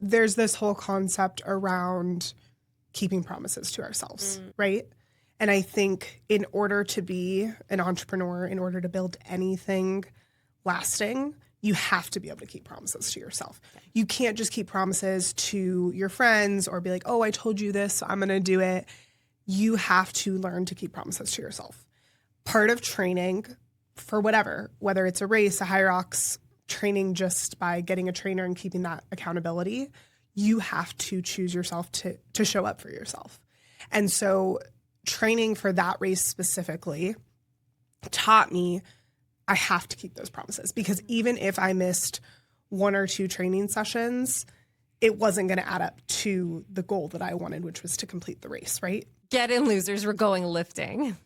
there's this whole concept around keeping promises to ourselves, right? And I think in order to be an entrepreneur, in order to build anything lasting, you have to be able to keep promises to yourself. You can't just keep promises to your friends or be like, oh, I told you this, so I'm going to do it. You have to learn to keep promises to yourself. Part of training for whatever, whether it's a race, a high rocks, training just by getting a trainer and keeping that accountability, you have to choose yourself to show up for yourself. And so training for that race specifically taught me I have to keep those promises, because even if I missed 1 or 2 training sessions, it wasn't going to add up to the goal that I wanted, which was to complete the race, right? Get in, losers. We're going lifting.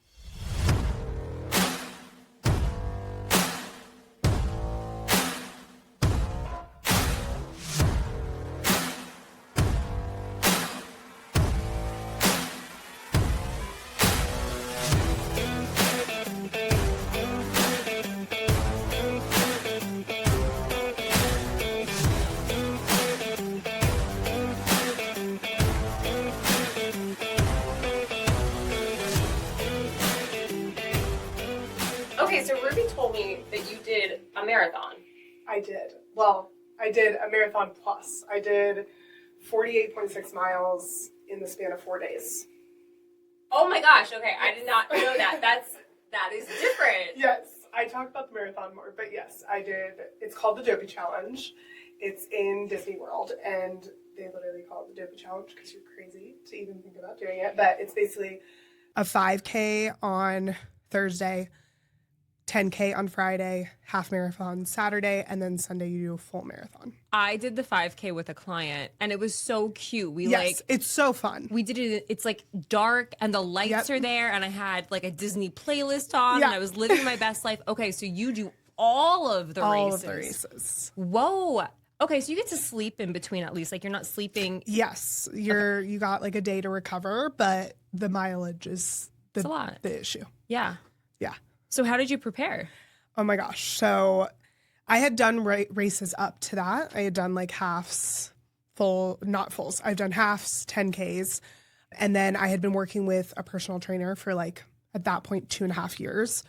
Okay, so Ruby told me that you did a marathon. I did. Well, I did a marathon plus. I did 48.6 miles in the span of 4 days. Oh my gosh, okay, I did not know that. That is different. Yes, I talked about the marathon more, but yes, I did. It's called the Dopey Challenge. It's in DisneyWorld, and they literally call it the Dopey Challenge because you're crazy to even think about doing it. But it's basically a 5K on Thursday, 10K on Friday, half marathon Saturday, and then Sunday you do a full marathon. I did the 5K with a client, and it was so cute. It's so fun. We did it. It's like dark, and the lights are there, and I had like a Disney playlist on, and I was living my best life. Okay, so you do all of the races. All of the races. Whoa. Okay, so you get to sleep in between at least. Like, you're not sleeping. Yes, you got like a day to recover, but the mileage is It's a lot. the issue. Yeah. Yeah. So how did you prepare? Oh my gosh. So I had done races up to that. I had done like halves, not fulls. I've done halves, 10Ks. And then I had been working with a personal trainer for like, at that point, 2.5 years.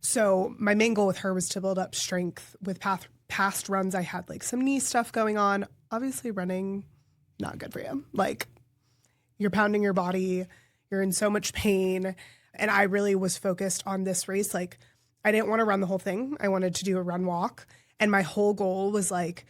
So my main goal with her was to build up strength. With past runs, I had like some knee stuff going on. Obviously running, not good for you. Like, you're pounding your body, you're in so much pain. And I really was focused on this race. Like, I didn't want to run the whole thing. I wanted to do a run walk. And my whole goal was like,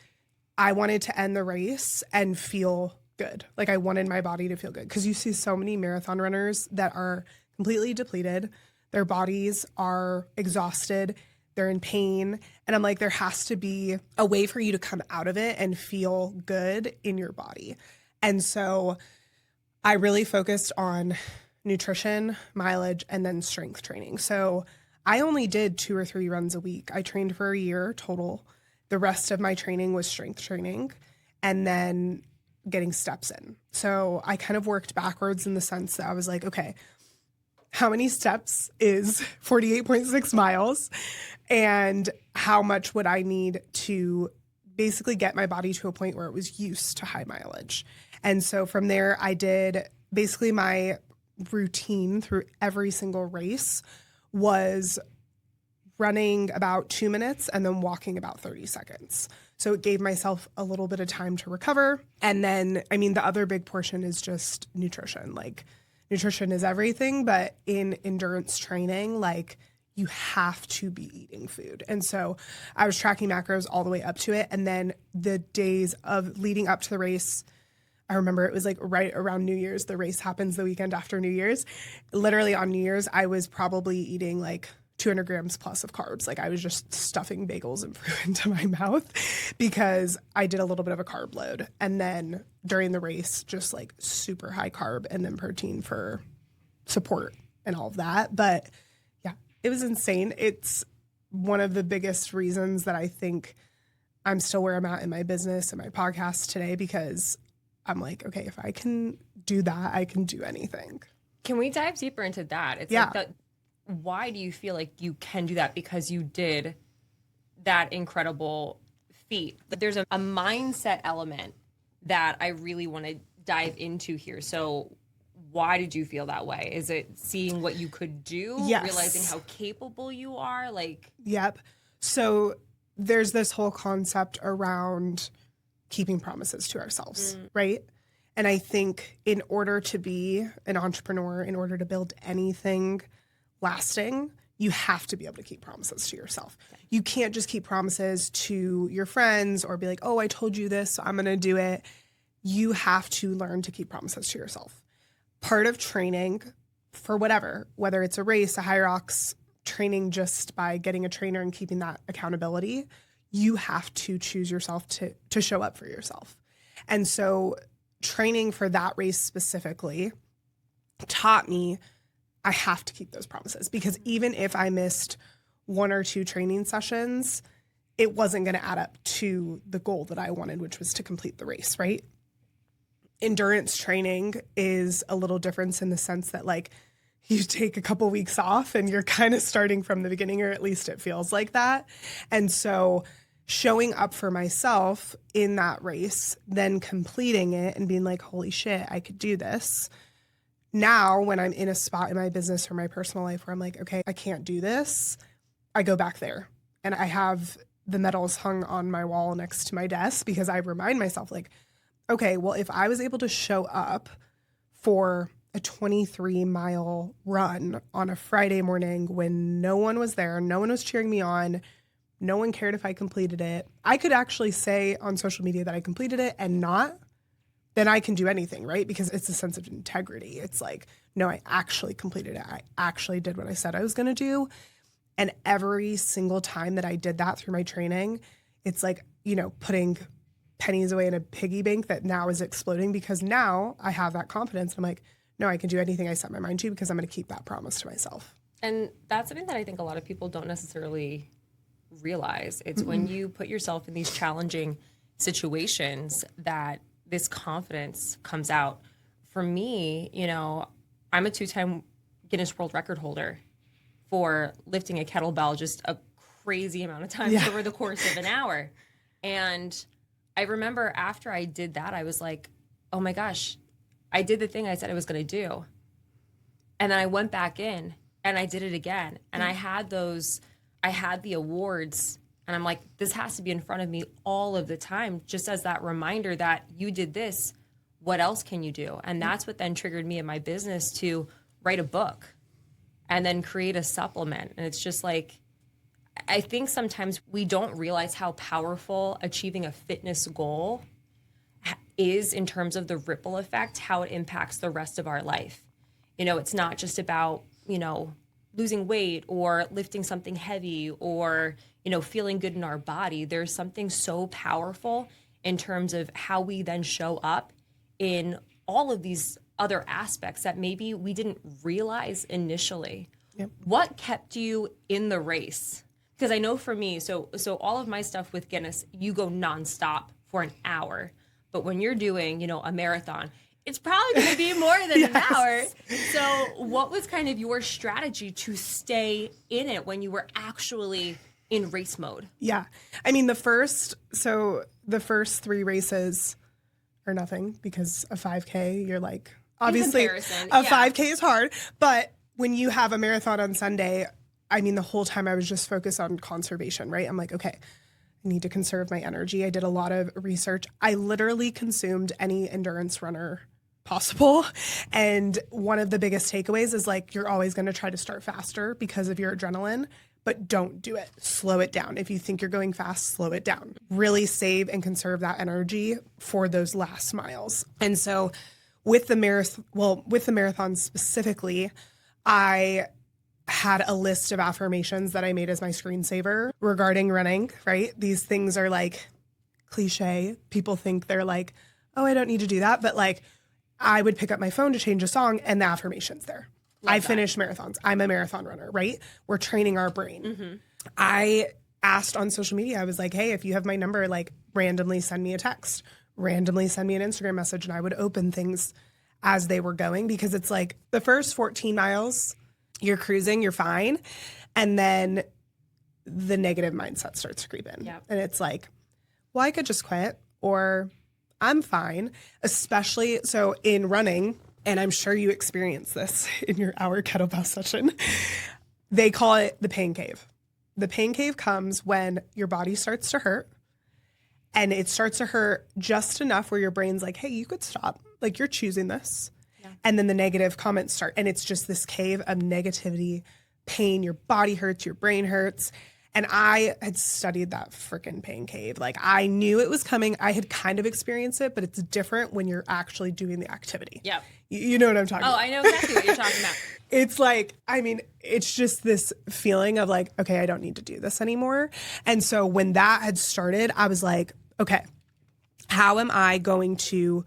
I wanted to end the race and feel good. Like, I wanted my body to feel good. Because you see so many marathon runners that are completely depleted. Their bodies are exhausted. They're in pain. And I'm like, there has to be a way for you to come out of it and feel good in your body. And so I really focused on nutrition, mileage, and then strength training. So I only did 2 or 3 runs a week. I trained for a year total. The rest of my training was strength training and then getting steps in. So I kind of worked backwards in the sense that I was like, okay, how many steps is 48.6 miles? And how much would I need to basically get my body to a point where it was used to high mileage? And so from there, I did basically my routine through every single race was running about 2 minutes and then walking about 30 seconds. So it gave myself a little bit of time to recover. And then, I mean, the other big portion is just nutrition. Like, nutrition is everything, but in endurance training, like, you have to be eating food. And so I was tracking macros all the way up to it. And then the days of leading up to the race, I remember it was like right around New Year's. The race happens the weekend after New Year's. Literally on New Year's, I was probably eating like 200 grams plus of carbs. Like, I was just stuffing bagels and fruit into my mouth because I did a little bit of a carb load. And then during the race, just like super high carb and then protein for support and all of that. But yeah, it was insane. It's one of the biggest reasons that I think I'm still where I'm at in my business and my podcast today, because I'm like, okay, if I can do that, I can do anything. Can we dive deeper into that? It's Yeah. like that. Why do you feel like you can do that? Because you did that incredible feat. But there's a mindset element that I really want to dive into here. So why did you feel that way? Is it seeing what you could do, Yes. realizing how capable you are? Like, Yep. So there's this whole concept around keeping promises to ourselves, right? And I think in order to be an entrepreneur, in order to build anything lasting, you have to be able to keep promises to yourself. Okay. You can't just keep promises to your friends or be like, oh, I told you this, so I'm going to do it. You have to learn to keep promises to yourself. Part of training for whatever, whether it's a race, a high rocks, training just by getting a trainer and keeping that accountability, you have to choose yourself to show up for yourself. And so training for that race specifically taught me I have to keep those promises, because even if I missed 1 or 2 training sessions, it wasn't going to add up to the goal that I wanted, which was to complete the race, right? Endurance training is a little different in the sense that, like, you take a couple weeks off and you're kind of starting from the beginning, or at least it feels like that. And so showing up for myself in that race, then completing it and being like, holy shit, I could do this. Now, when I'm in a spot in my business or my personal life where I'm like, okay, I can't do this, I go back there. And I have the medals hung on my wall next to my desk, because I remind myself, like, okay, well, if I was able to show up for a 23-mile run on a Friday morning when no one was there, no one was cheering me on, no one cared if I completed it, I could actually say on social media that I completed it and not, then I can do anything, right? Because it's a sense of integrity. It's like, no, I actually completed it. I actually did what I said I was going to do. And every single time that I did that through my training, it's like, you know, putting pennies away in a piggy bank that now is exploding, because now I have that confidence. I'm like, no, I can do anything I set my mind to, because I'm going to keep that promise to myself. and that's something that I think a lot of people don't necessarily realize. It's when you put yourself in these challenging situations that this confidence comes out. For me, you know, I'm a 2-time Guinness World Record holder for lifting a kettlebell just a crazy amount of times over the course of an hour. And I remember after I did that, I was like, oh my gosh, I did the thing I said I was going to do. And then I went back in and I did it again. And I had the awards, and I'm like, this has to be in front of me all of the time, just as that reminder that you did this. What else can you do? And that's what then triggered me in my business to write a book and then create a supplement. And it's just like, I think sometimes we don't realize how powerful achieving a fitness goal is in terms of the ripple effect, how it impacts the rest of our life. You know, it's not just about, you know, losing weight or lifting something heavy or, you know, feeling good in our body. There's something so powerful in terms of how we then show up in all of these other aspects that maybe we didn't realize initially. Yep. What kept you in the race? Because I know for me, so all of my stuff with Guinness, you go nonstop for an hour. But when you're doing, you know, a marathon, it's probably going to be more than an hour. So what was kind of your strategy to stay in it when you were actually in race mode? Yeah. I mean, the first 3 races are nothing, because a 5K, you're like, obviously a 5K is hard. But when you have a marathon on Sunday, I mean, the whole time I was just focused on conservation, right? I'm like, okay, I need to conserve my energy. I did a lot of research. I literally consumed any endurance runner possible. And one of the biggest takeaways is, like, you're always going to try to start faster because of your adrenaline, but don't do it. Slow it down. If you think you're going fast, slow it down. Really save and conserve that energy for those last miles. And so with the marathon specifically, I had a list of affirmations that I made as my screensaver regarding running, right? These things are like cliche. People think they're like, oh, I don't need to do that. But like, I would pick up my phone to change a song and the affirmation's there. I finish marathons. I'm a marathon runner, right? We're training our brain. Mm-hmm. I asked on social media, I was like, hey, if you have my number, like, randomly send me a text, randomly send me an Instagram message, and I would open things as they were going, because it's like the first 14 miles, you're cruising, you're fine. And then the negative mindset starts to creep in. Yep. And it's like, well, I could just quit, or I'm fine, especially so in running, and I'm sure you experience this in your hour kettlebell session. They call it the pain cave. The pain cave comes when your body starts to hurt, and it starts to hurt just enough where your brain's like, hey, you could stop. Like, you're choosing this. Yeah. And then the negative comments start, and it's just this cave of negativity, pain. Your body hurts, your brain hurts. And I had studied that freaking pain cave. Like, I knew it was coming. I had kind of experienced it, but it's different when you're actually doing the activity. Yeah. You know what I'm talking about. Oh, I know exactly what you're talking about. It's like, I mean, it's just this feeling of like, okay, I don't need to do this anymore. And so when that had started, I was like, okay, how am I going to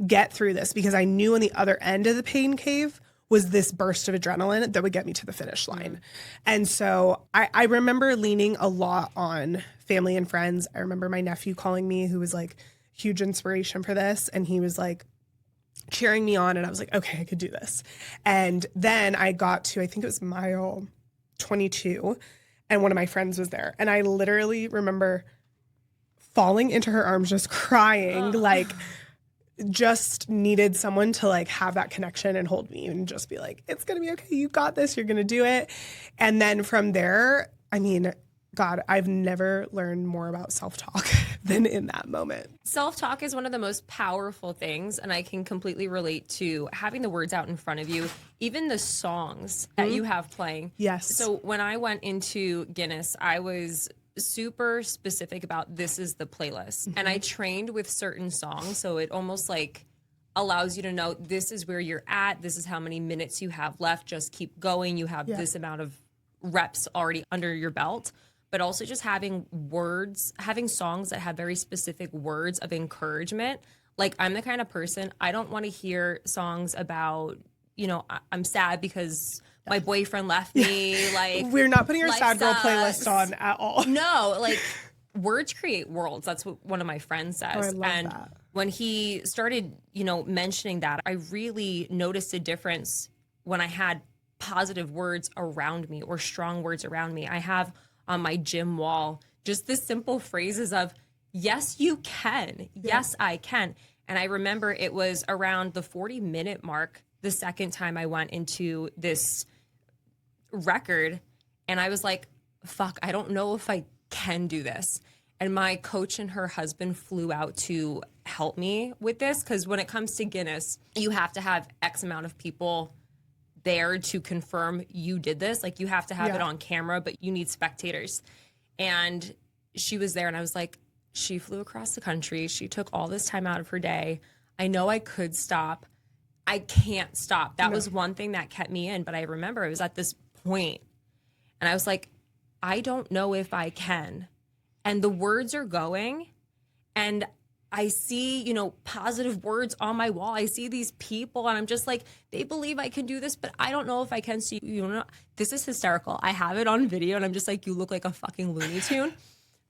get through this? Because I knew on the other end of the pain cave was this burst of adrenaline that would get me to the finish line. And so I remember leaning a lot on family and friends. I remember my nephew calling me, who was like huge inspiration for this. And he was like cheering me on. And I was like, okay, I could do this. And then I got to, I think it was mile 22. And one of my friends was there. And I literally remember falling into her arms, just crying, like just needed someone to like have that connection and hold me and just be like, it's going to be okay. You got this. You're going to do it. And then from there, I mean, God, I've never learned more about self-talk than in that moment. Self-talk is one of the most powerful things, and I can completely relate to having the words out in front of you, even the songs that you have playing. Yes. So when I went into Guinness, I was super specific about this is the playlist. And I trained with certain songs, so it almost like allows you to know this is where you're at, this is how many minutes you have left, just keep going, you have this amount of reps already under your belt. But also just having words, having songs that have very specific words of encouragement. Like, I'm the kind of person, I don't want to hear songs about, you know, I'm sad because my boyfriend left me. Like, we're not putting our life sad girl sucks. playlist on at all. No, like, words create worlds. That's what one of my friends says. Oh, I love and that. when he started, you know, mentioning that, I really noticed a difference when I had positive words around me or strong words around me. I have on my gym wall just the simple phrases of, yes, you can. Yes, I can. And I remember it was around the 40-minute mark the second time I went into this record, and I was like, fuck, I don't know if I can do this. And my coach and her husband flew out to help me with this, because when it comes to Guinness, you have to have X amount of people there to confirm you did this. Like, you have to have it on camera, but you need spectators. And she was there, and I was like, she flew across the country. She took all this time out of her day. I know I could stop. I can't stop. That was one thing that kept me in. But I remember it was at this point, and I was like, I don't know if I can. And the words are going, and I see, you know, positive words on my wall. I see these people, and I'm just like, they believe I can do this, but I don't know if I can. So, you know, this is hysterical. I have it on video, and I'm just like, you look like a fucking Looney Tune.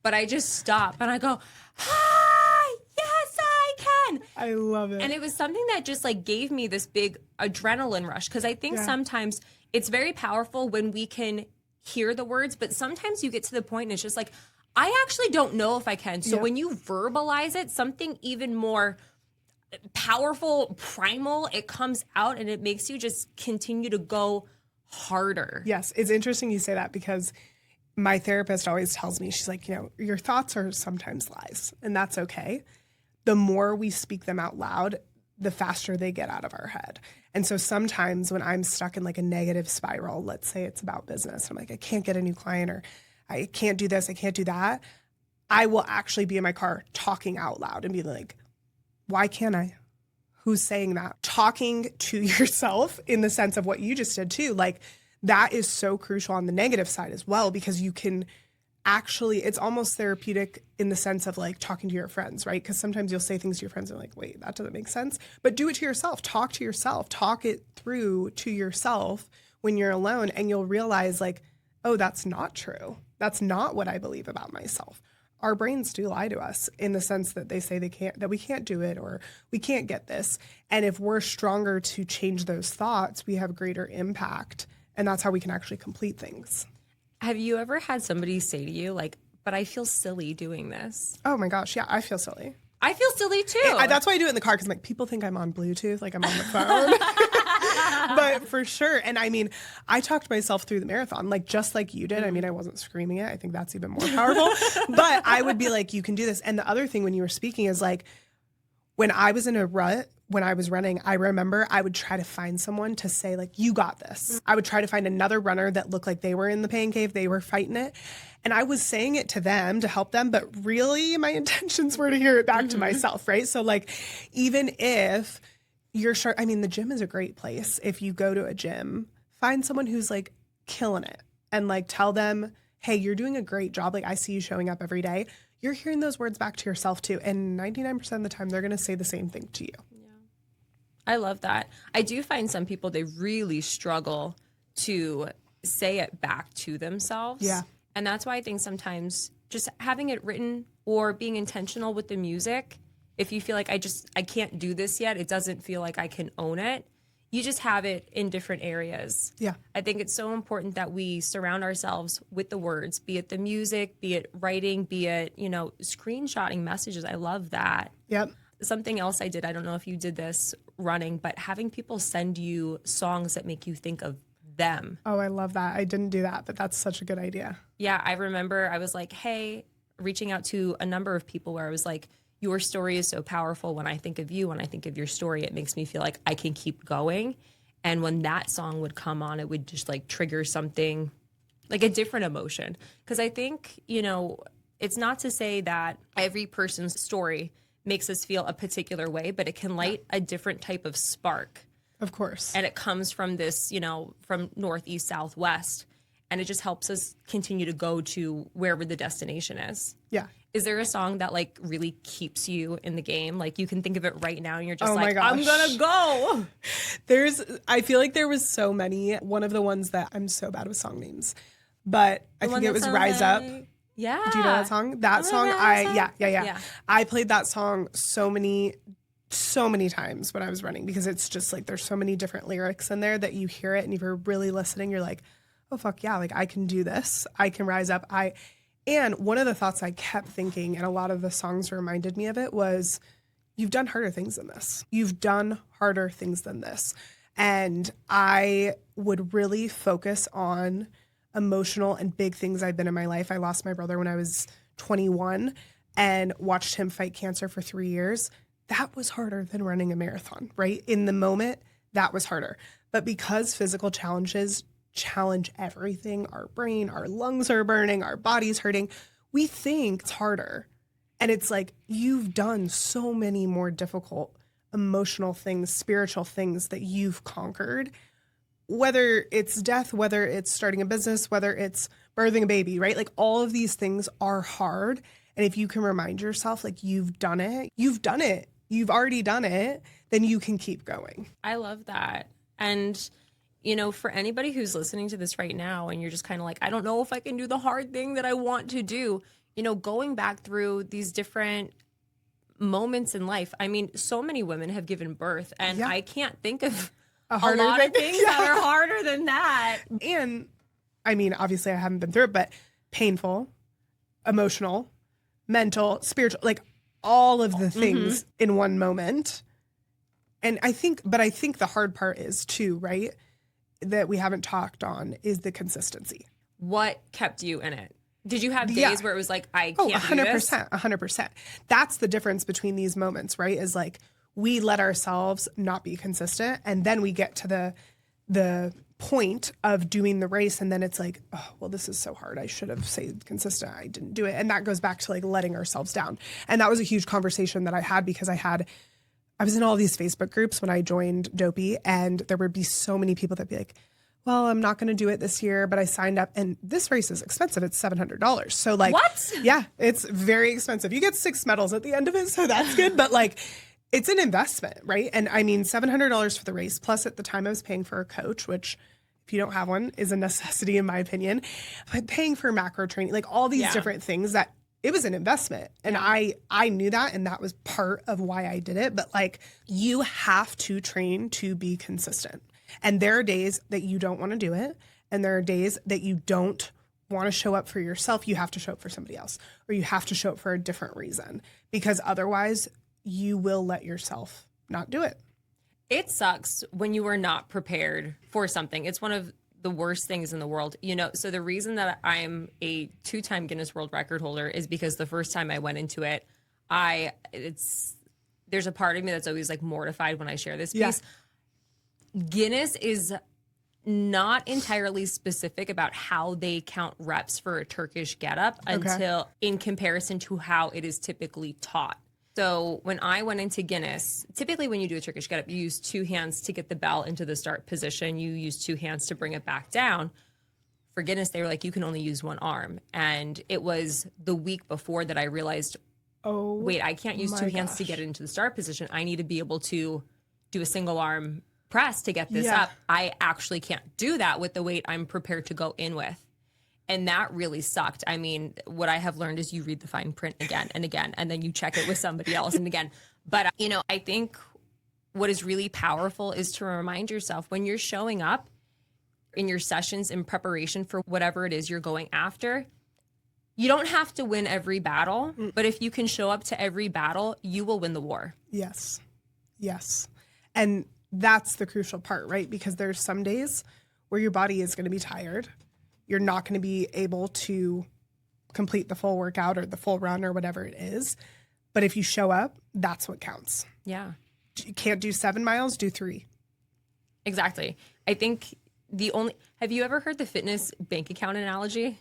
But I just stop, and I go, hi, yes, I can. I love it. And it was something that just like gave me this big adrenaline rush, because I think sometimes it's very powerful when we can hear the words, but sometimes you get to the point and it's just like, I actually don't know if I can. So when you verbalize it, something even more powerful, primal, it comes out, and it makes you just continue to go harder. Yes, it's interesting you say that, because my therapist always tells me, she's like, you know, your thoughts are sometimes lies, and that's okay. The more we speak them out loud, the faster they get out of our head. And so sometimes when I'm stuck in like a negative spiral, let's say it's about business, I'm like, I can't get a new client, or I can't do this, I can't do that, I will actually be in my car talking out loud and be like, why can't I? Who's saying that? Talking to yourself in the sense of what you just did too. Like, that is so crucial on the negative side as well, because you can actually, it's almost therapeutic in the sense of like talking to your friends, right? Because sometimes you'll say things to your friends and like, wait, that doesn't make sense. But do it to yourself. Talk to yourself. Talk it through to yourself when you're alone, and you'll realize like, oh, that's not true. That's not what I believe about myself. Our brains do lie to us in the sense that they say that we can't do it, or we can't get this. And if we're stronger to change those thoughts, we have greater impact. And that's how we can actually complete things. Have you ever had somebody say to you, like, but I feel silly doing this? Oh my gosh, yeah, I feel silly. I feel silly too. That's why I do it in the car, because like people think I'm on Bluetooth, like I'm on the phone. But for sure. And I mean, I talked myself through the marathon, like just like you did. I mean, I wasn't screaming it. I think that's even more powerful. But I would be like, you can do this. And the other thing when you were speaking is like, when I was in a rut, when I was running, I remember I would try to find someone to say like, you got this. I would try to find another runner that looked like they were in the pain cave, they were fighting it. And I was saying it to them to help them, but really my intentions were to hear it back to myself, right? So like, even if you're sure, I mean, the gym is a great place. If you go to a gym, find someone who's like killing it and like tell them, hey, you're doing a great job. Like I see you showing up every day. You're hearing those words back to yourself too. And 99% of the time, they're going to say the same thing to you. Yeah. I love that. I do find some people, they really struggle to say it back to themselves. Yeah. And that's why I think sometimes just having it written or being intentional with the music, if you feel like I can't do this yet, it doesn't feel like I can own it, you just have it in different areas. Yeah. I think it's so important that we surround ourselves with the words, be it the music, be it writing, be it, screenshotting messages. I love that. Yep. Something else I did, I don't know if you did this running, but having people send you songs that make you think of them. Oh, I love that. I didn't do that, but that's such a good idea. Yeah, I remember I was like, hey, reaching out to a number of people where I was like, your story is so powerful. When I think of you, when I think of your story, it makes me feel like I can keep going. And when that song would come on, it would just like trigger something, like a different emotion. Because I think, it's not to say that every person's story makes us feel a particular way, but it can light a different type of spark. Of course. And it comes from this, from northeast, southwest. And it just helps us continue to go to wherever the destination is. Yeah. Is there a song that like really keeps you in the game? Like you can think of it right now and you're just Oh my like, gosh. I'm gonna go. I feel like there was so many. One of the ones that I'm so bad with song names, but I think it was Rise Up. Yeah. Do you know that song? That song, yeah. I played that song so many times when I was running, because it's just like there's so many different lyrics in there that you hear it and if you're really listening, you're like, oh fuck yeah, like I can do this. I can rise up. And one of the thoughts I kept thinking, and a lot of the songs reminded me of it, was you've done harder things than this. You've done harder things than this. And I would really focus on emotional and big things I've been in my life. I lost my brother when I was 21 and watched him fight cancer for 3 years. That was harder than running a marathon, right? In the moment, that was harder. But because physical challenges challenge everything, our brain, our lungs are burning, our body's hurting, we think it's harder. And it's like, you've done so many more difficult emotional things, spiritual things that you've conquered, whether it's death, whether it's starting a business, whether it's birthing a baby, right? Like all of these things are hard. And if you can remind yourself, like you've done it, you've already done it, then you can keep going. I love that. And for anybody who's listening to this right now and you're just kind of like, I don't know if I can do the hard thing that I want to do, going back through these different moments in life. I mean, so many women have given birth and I can't think of a lot of things that are harder than that. And I mean, obviously I haven't been through it, but painful, emotional, mental, spiritual, like all of the things in one moment. And I think the hard part is too, right, that we haven't talked on is the consistency. What kept you in it? Did you have days where it was like, I can't do this? 100%. That's the difference between these moments, right? Is like we let ourselves not be consistent, and then we get to the point of doing the race, and then it's like, oh, well, this is so hard. I should have stayed consistent. I didn't do it. And that goes back to like letting ourselves down. And that was a huge conversation that I had because I was in all these Facebook groups when I joined Dopey, and there would be so many people that'd be like, well, I'm not going to do it this year, but I signed up, and this race is expensive. It's $700. So like, what? Yeah, it's very expensive. You get 6 medals at the end of it, so that's good. But like, it's an investment, right? And I mean, $700 for the race. Plus at the time I was paying for a coach, which if you don't have one is a necessity in my opinion, but paying for macro training, like all these different things that it was an investment. And I knew that, and that was part of why I did it. But like, you have to train to be consistent. And there are days that you don't want to do it. And there are days that you don't want to show up for yourself, you have to show up for somebody else, or you have to show up for a different reason, because otherwise you will let yourself not do it. It sucks when you are not prepared for something. It's one of the worst things in the world. You know, so the reason that I'm a 2-time Guinness World Record holder is because the first time I went into it, there's a part of me that's always like mortified when I share this piece. Yeah. Guinness is not entirely specific about how they count reps for a Turkish getup until in comparison to how it is typically taught. So when I went into Guinness, typically when you do a Turkish getup, you use 2 hands to get the bell into the start position. You use 2 hands to bring it back down. For Guinness, they were like, you can only use 1 arm. And it was the week before that I realized, wait, I can't use 2 hands to get it into the start position. I need to be able to do a single arm press to get this up. I actually can't do that with the weight I'm prepared to go in with. And that really sucked. I mean, what I have learned is you read the fine print again and again, and then you check it with somebody else and again. But, you know, I think what is really powerful is to remind yourself when you're showing up in your sessions in preparation for whatever it is you're going after, you don't have to win every battle, but if you can show up to every battle, you will win the war. Yes. Yes. And that's the crucial part, right? Because there's some days where your body is going to be tired. You're not going to be able to complete the full workout or the full run or whatever it is. But if you show up, that's what counts. Yeah. You can't do 7 miles, do 3. Exactly. I think have you ever heard the fitness bank account analogy?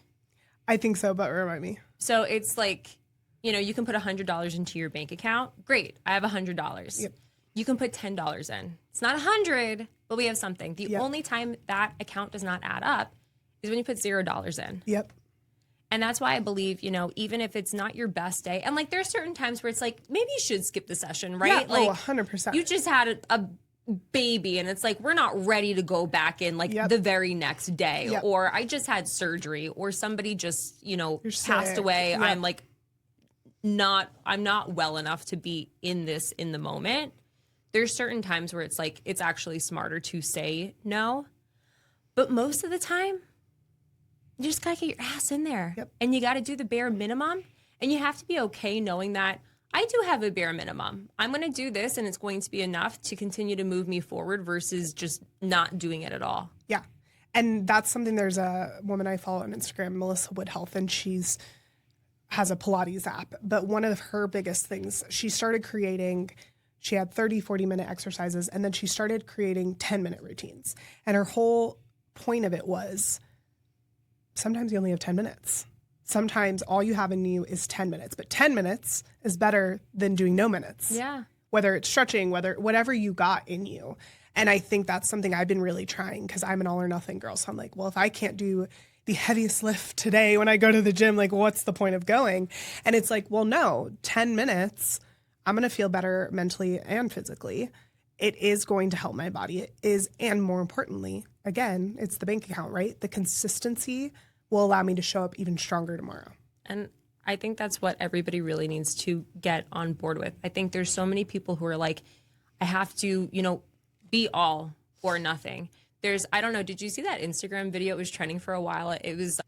I think so, but remind me. So it's like, you know, you can put $100 into your bank account. Great. I have $100. Yep. You can put $10 in. It's not 100, but we have something. The only time that account does not add up is when you put $0 in. Yep. And that's why I believe, you know, even if it's not your best day, and like there's certain times where it's like, maybe you should skip the session, right? Yeah, like 100%. You just had a baby and it's like, we're not ready to go back in like the very next day. Yep. Or I just had surgery or somebody just, you know, passed sick. away. Yep. I'm not well enough to be in this in the moment. There's certain times where it's like, it's actually smarter to say no. But most of the time, you just gotta get your ass in there. Yep. And you gotta do the bare minimum. And you have to be okay knowing that I do have a bare minimum. I'm gonna do this and it's going to be enough to continue to move me forward versus just not doing it at all. Yeah. And that's something, there's a woman I follow on Instagram, Melissa Wood Health, and has a Pilates app. But one of her biggest things, she had 30, 40-minute exercises, and then she started creating 10-minute routines. And her whole point of it was, sometimes you only have 10 minutes. Sometimes all you have in you is 10 minutes, but 10 minutes is better than doing no minutes. Yeah. Whether it's stretching, whatever you got in you. And I think that's something I've been really trying, because I'm an all or nothing girl. So I'm like, well, if I can't do the heaviest lift today when I go to the gym, like what's the point of going? And it's like, well, no, 10 minutes, I'm going to feel better mentally and physically. It is going to help my body. It is, and more importantly, again, it's the bank account, right? The consistency will allow me to show up even stronger tomorrow. And I think that's what everybody really needs to get on board with. I think there's so many people who are like, I have to, you know, be all or nothing. I don't know, did you see that Instagram video? It was trending for a while.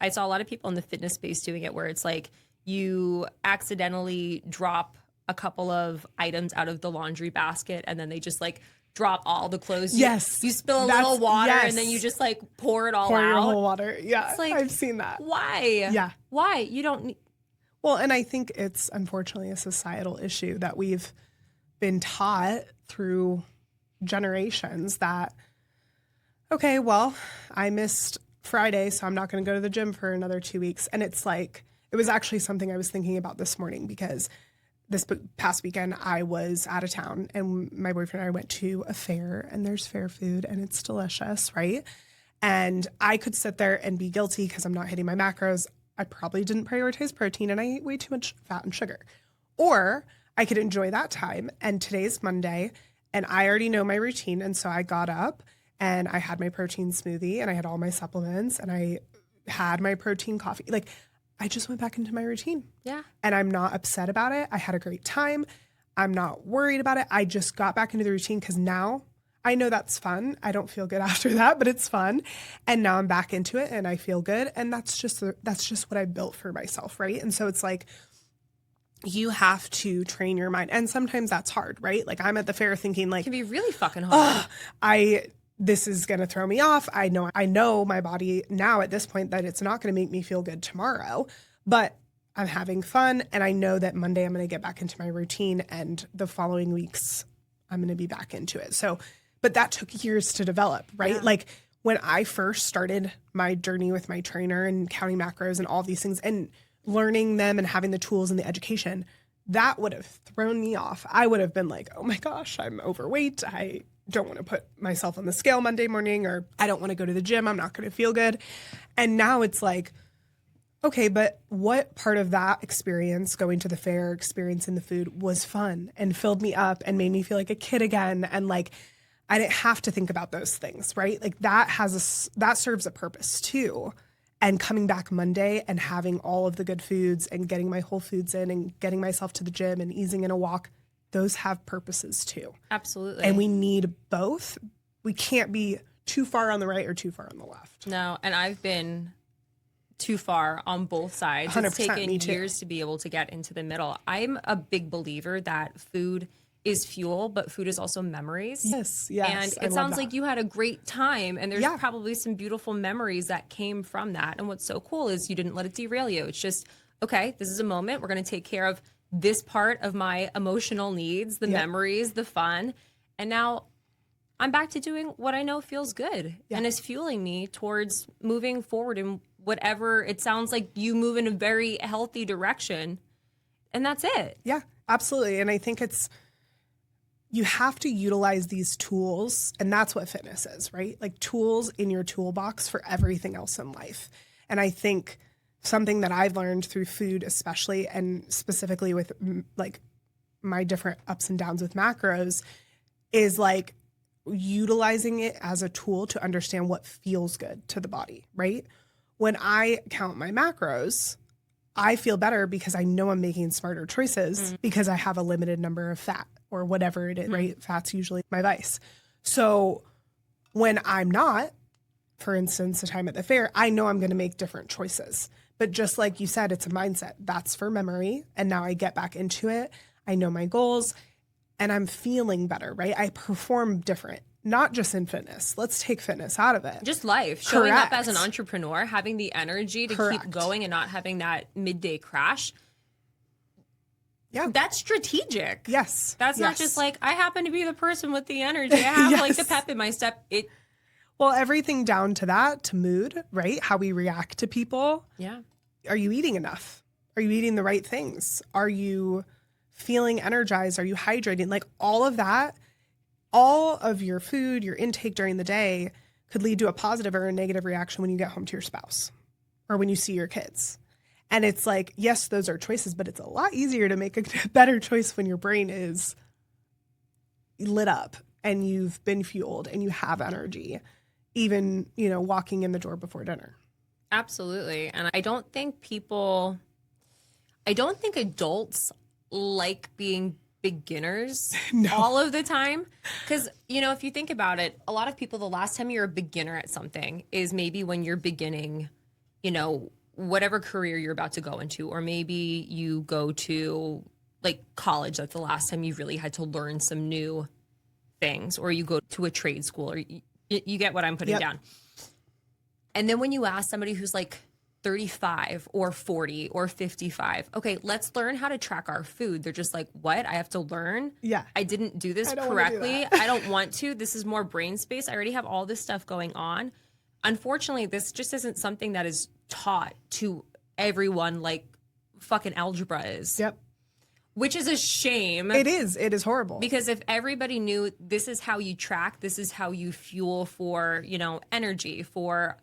I saw a lot of people in the fitness space doing it where it's like you accidentally drop a couple of items out of the laundry basket and then they just like drop all the clothes. Yes. You spill a little water and then you just like pour it all out. Your whole water. Yeah. It's like, I've seen that. Why? Yeah. Why? You don't need. Well, and I think it's unfortunately a societal issue that we've been taught through generations that, okay, well, I missed Friday, so I'm not going to go to the gym for another 2 weeks. And it's like, it was actually something I was thinking about this morning, because this past weekend I was out of town and my boyfriend and I went to a fair, and there's fair food and it's delicious, right? And I could sit there and be guilty because I'm not hitting my macros. I probably didn't prioritize protein and I ate way too much fat and sugar. Or I could enjoy that time. And today's Monday and I already know my routine. And so I got up and I had my protein smoothie and I had all my supplements and I had my protein coffee. Like, I just went back into my routine. Yeah. And I'm not upset about it. I had a great time. I'm not worried about it. I just got back into the routine because now I know that's fun. I don't feel good after that, but it's fun. And now I'm back into it and I feel good. And that's just what I built for myself, right? And so it's like, you have to train your mind. And sometimes that's hard, right? Like I'm at the fair thinking like, It can be really fucking hard. this is going to throw me off. I know my body now at this point that it's not going to make me feel good tomorrow, but I'm having fun. And I know that Monday I'm going to get back into my routine and the following weeks I'm going to be back into it. So, but that took years to develop, right? Yeah. Like when I first started my journey with my trainer and counting macros and all these things and learning them and having the tools and the education, that would have thrown me off. I would have been like, oh my gosh, I'm overweight. I don't want to put myself on the scale Monday morning, or I don't want to go to the gym. I'm not going to feel good. And now it's like, okay, but what part of that experience, going to the fair, experiencing the food, was fun and filled me up and made me feel like a kid again? And like, I didn't have to think about those things, right? Like that serves a purpose too. And coming back Monday and having all of the good foods and getting my whole foods in and getting myself to the gym and easing in a walk, those have purposes too. Absolutely. And we need both. We can't be too far on the right or too far on the left. No, and I've been too far on both sides. It's 100%, taken me too. years to be able to get into the middle. I'm a big believer that food is fuel, but food is also memories. Yes. And I it love sounds that. like you had a great time, and there's Yeah. probably some beautiful memories that came from that. And what's so cool is you didn't let it derail you. It's just, okay, this is a moment. We're going to take care of this part of my emotional needs, the memories, the fun. And now I'm back to doing what I know feels good and is fueling me towards moving forward in whatever. It sounds like you move in a very healthy direction, and that's it. Yeah, absolutely. And I think you have to utilize these tools, and that's what fitness is, right? Like tools in your toolbox for everything else in life. And I think something that I've learned through food, especially and specifically with like my different ups and downs with macros, is like utilizing it as a tool to understand what feels good to the body, right? When I count my macros, I feel better because I know I'm making smarter choices because I have a limited number of fat or whatever it is, right? Fat's usually my vice. So when I'm not, for instance, the time at the fair, I know I'm going to make different choices. But just like you said, it's a mindset. That's for memory. And now I get back into it. I know my goals and I'm feeling better, right? I perform different, not just in fitness. Let's take fitness out of it. Just life, showing up Correct. as an entrepreneur, having the energy to Correct. keep going and not having that midday crash. Yeah. That's strategic. Yes. That's not Yes. just like, I happen to be the person with the energy. I have like the Yes. pep in my step. Well, everything down to that, to mood, right? How we react to people. Yeah. Are you eating enough? Are you eating the right things? Are you feeling energized? Are you hydrating? Like all of that, all of your food, your intake during the day could lead to a positive or a negative reaction when you get home to your spouse or when you see your kids. And it's like, yes, those are choices, but it's a lot easier to make a better choice when your brain is lit up and you've been fueled and you have energy, even, walking in the door before dinner. Absolutely. And I don't think adults like being beginners all of the time. Because, if you think about it, a lot of people, the last time you're a beginner at something is maybe when you're beginning, whatever career you're about to go into, or maybe you go to like college. That's the last time you really had to learn some new things, or you go to a trade school, or you get what I'm putting down. And then when you ask somebody who's like 35 or 40 or 55, okay, let's learn how to track our food. They're just like, what? I have to learn? Yeah. I didn't do this I don't wanna do correctly. that. I don't want to. This is more brain space. I already have all this stuff going on. Unfortunately, this just isn't something that is taught to everyone like fucking algebra is. Yep. Which is a shame. It is. It is horrible. Because if everybody knew this is how you track, this is how you fuel for, energy, for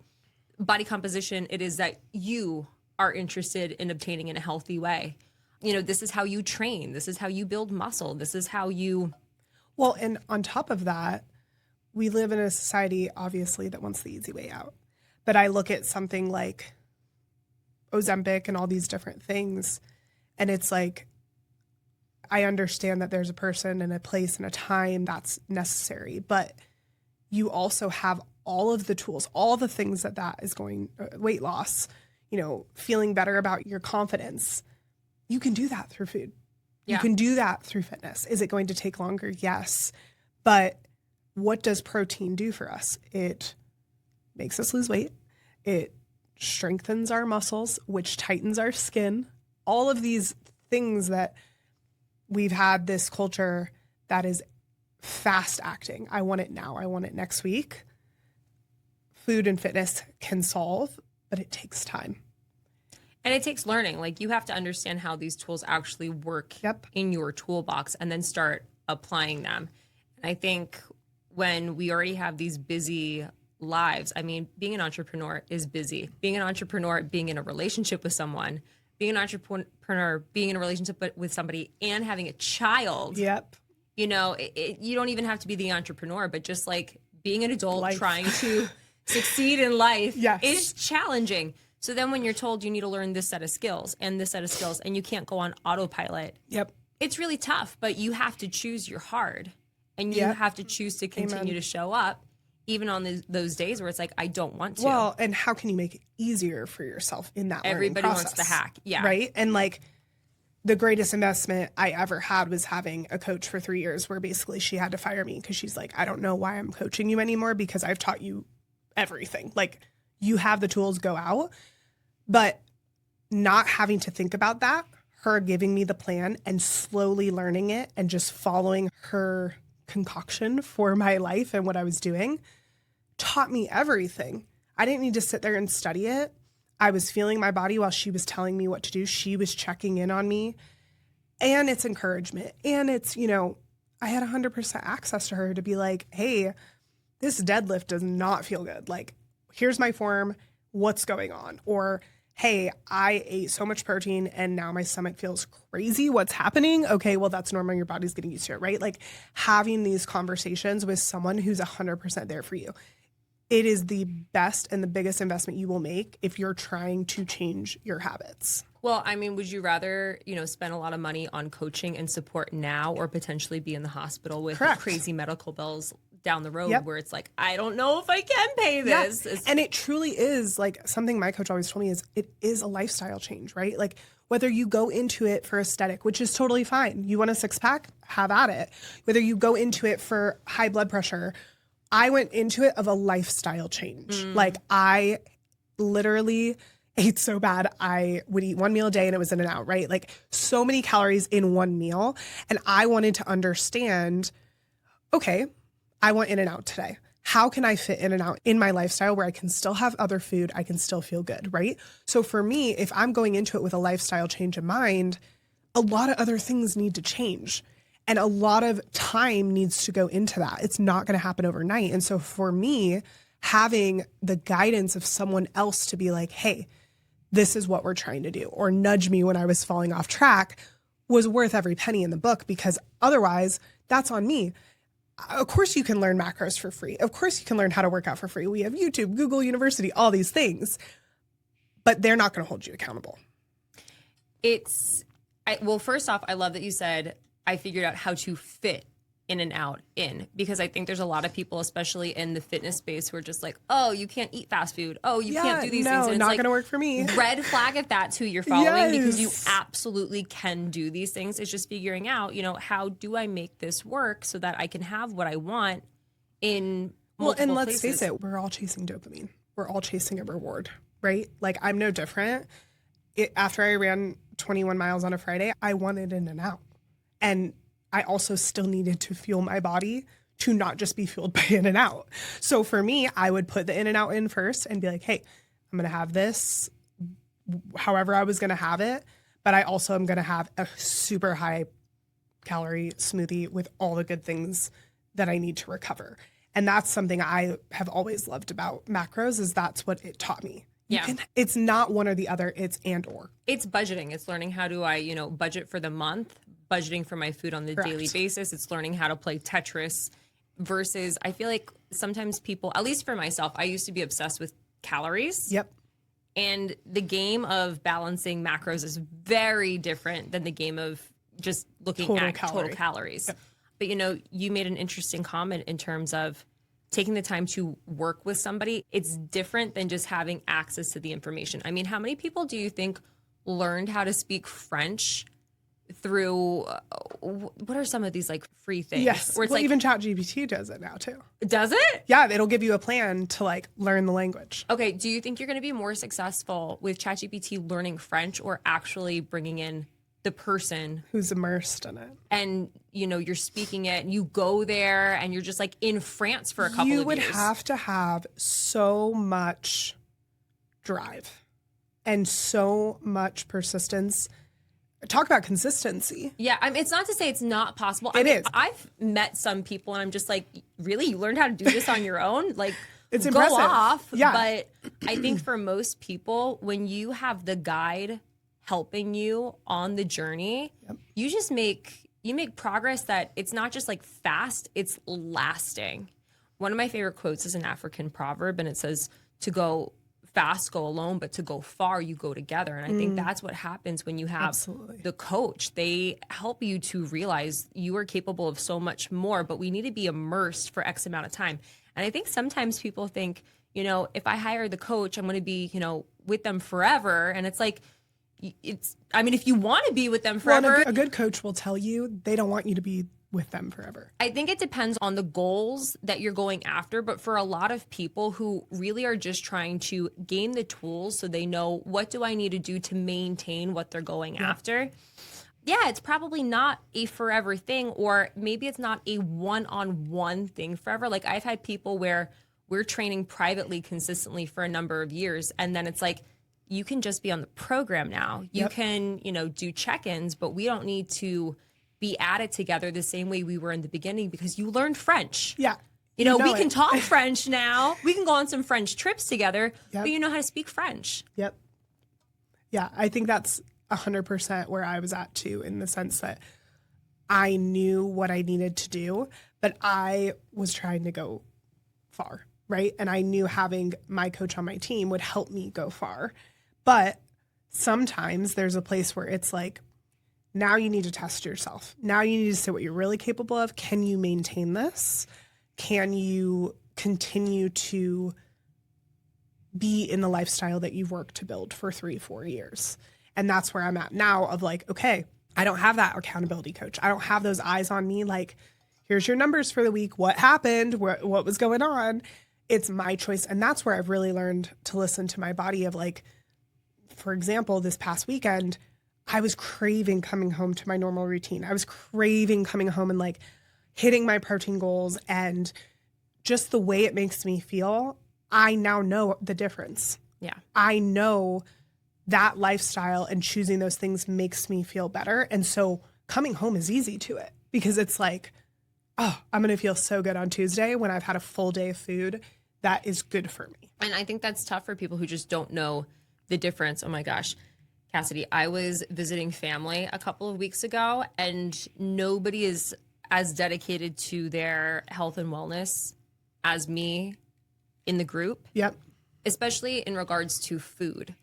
body composition, it is that you are interested in obtaining in a healthy way. This is how you train. This is how you build muscle. This is how you... Well, and on top of that, we live in a society, obviously, that wants the easy way out. But I look at something like Ozempic and all these different things, and it's like, I understand that there's a person and a place and a time that's necessary, but you also have all of the tools, all the things that is going, weight loss, feeling better about your confidence. You can do that through food. Yeah. You can do that through fitness. Is it going to take longer? Yes. But what does protein do for us? It makes us lose weight. It strengthens our muscles, which tightens our skin. All of these things that we've had this culture that is fast acting. I want it now. I want it next week. Food and fitness can solve, but it takes time. And it takes learning. Like, you have to understand how these tools actually work in your toolbox and then start applying them. And I think when we already have these busy lives, I mean, being an entrepreneur is busy. Being an entrepreneur, being in a relationship with someone, being an entrepreneur, being in a relationship with somebody and having a child. Yep. You don't even have to be the entrepreneur, but just like being an adult trying to succeed in life is challenging. So then when you're told you need to learn this set of skills and this set of skills and you can't go on autopilot, it's really tough, but you have to choose your hard and you have to choose to continue to show up even on those days where it's like, I don't want to. Well, and how can you make it easier for yourself in that Everybody learning wants process? the hack. Yeah. Right? And like the greatest investment I ever had was having a coach for 3 years where basically she had to fire me because she's like, I don't know why I'm coaching you anymore because I've taught you everything. Like, you have the tools, go out. But not having to think about that, her giving me the plan and slowly learning it and just following her concoction for my life and what I was doing taught me everything. I didn't need to sit there and study it. I was feeling my body while she was telling me what to do. She was checking in on me. And it's encouragement. And it's, I had 100% access to her to be like, hey, this deadlift does not feel good. Like, here's my form. What's going on? Or, hey, I ate so much protein and now my stomach feels crazy. What's happening? Okay, well, that's normal. Your body's getting used to it, right? Like, having these conversations with someone who's 100% there for you. It is the best and the biggest investment you will make if you're trying to change your habits. Well, I mean, would you rather, spend a lot of money on coaching and support now or potentially be in the hospital with crazy medical bills down the road where it's like, I don't know if I can pay this. Yeah. And it truly is like something my coach always told me is it is a lifestyle change, right? Like, whether you go into it for aesthetic, which is totally fine. You want a six pack? Have at it. Whether you go into it for high blood pressure, I went into it of a lifestyle change. Like, I literally ate so bad. I would eat one meal a day and it was in and out, right? Like, so many calories in one meal. And I wanted to understand, okay, I want in and out today. How can I fit in and out in my lifestyle where I can still have other food, I can still feel good, right? So for me, if I'm going into it with a lifestyle change in mind, a lot of other things need to change. And a lot of time needs to go into that. It's not going to happen overnight. And so for me, having the guidance of someone else to be like, hey, this is what we're trying to do, or nudge me when I was falling off track, was worth every penny in the book, because otherwise that's on me. Of course you can learn macros for free. Of course you can learn how to work out for free. We have YouTube, Google University, all these things, but they're not going to hold you accountable. Well, first off, I love that you said, I figured out how to fit in and out because I think there's a lot of people, especially in the fitness space, who are just like, oh, you can't eat fast food. Oh, you can't do these things. And it's not like, going to work for me. Red flag if that's who you're following, because you absolutely can do these things. It's just figuring out, how do I make this work so that I can have what I want in multiple let's places. face it, we're all chasing dopamine. We're all chasing a reward, right? Like, I'm no different. After I ran 21 miles on a Friday, I wanted in and out. And I also still needed to fuel my body to not just be fueled by in and out. So for me, I would put the in and out in first and be like, hey, I'm going to have this however I was going to have it. But I also am going to have a super high calorie smoothie with all the good things that I need to recover. And that's something I have always loved about macros, is that's what it taught me. It's not one or the other, it's and or. It's budgeting. It's learning how do I, budget for the month, budgeting for my food on the daily basis. It's learning how to play Tetris versus, I feel like sometimes people, at least for myself, I used to be obsessed with calories. Yep. And the game of balancing macros is very different than the game of just looking at total calories. Yep. But, you made an interesting comment in terms of taking the time to work with somebody, it's different than just having access to the information. I mean, how many people do you think learned how to speak French through what are some of these like free things? Yes. Where it's Well, like, even ChatGPT does it now too. does it? Yeah, it'll give you a plan to like learn the language. Okay, do you think you're going to be more successful with ChatGPT learning French or actually bringing in the person Who's immersed in it? and you're speaking it and you go there and you're just like in France for a couple of years? You would have to have so much drive and so much persistence. Talk about consistency. Yeah, I mean, it's not to say it's not possible. It is. I've met some people and I'm just like, really? You learned how to do this on your own? Like, It's go impressive. off. Yeah. But I think for most people, when you have the guide helping you on the journey, you just make progress that it's not just like fast, it's lasting. One of my favorite quotes is an African proverb, and it says, to go fast, go alone, but to go far, you go together. And I think that's what happens when you have Absolutely. the coach. They help you to realize you are capable of so much more, but we need to be immersed for X amount of time. And I think sometimes people think, if I hire the coach, I'm going to be, with them forever. And it's like, if you want to be with them Well, forever, and a good coach will tell you they don't want you to be with them forever. I think it depends on the goals that you're going after. But for a lot of people who really are just trying to gain the tools so they know what do I need to do to maintain what they're going after. Yeah, it's probably not a forever thing, or maybe it's not a one-on-one thing forever. Like I've had people where we're training privately consistently for a number of years. And then it's like, you can just be on the program now. You can, do check-ins, but we don't need to be at it together the same way we were in the beginning because you learned French. Yeah. We can talk French now. We can go on some French trips together, Yep. but you know how to speak French. Yep. Yeah, I think that's 100% where I was at too, in the sense that I knew what I needed to do, but I was trying to go far, right? And I knew having my coach on my team would help me go far. But sometimes there's a place where it's like, now you need to test yourself. Now you need to say what you're really capable of. Can you maintain this? Can you continue to be in the lifestyle that you've worked to build for 3-4 years? And that's where I'm at now of like, okay, I don't have that accountability coach. I don't have those eyes on me. Like, here's your numbers for the week. What happened? What was going on? It's my choice. And that's where I've really learned to listen to my body of like, for example, this past weekend, I was craving coming home to my normal routine. I was craving coming home and like hitting my protein goals, and just the way it makes me feel. I now know the difference. Yeah. I know that lifestyle and choosing those things makes me feel better. And so coming home is easy to it because it's like, oh, I'm going to feel so good on Tuesday when I've had a full day of food that is good for me. And I think that's tough for people who just don't know the difference. Oh my gosh. Kassidy, I was visiting family a couple of weeks ago, and nobody is as dedicated to their health and wellness as me in the group. Yep. Especially in regards to food.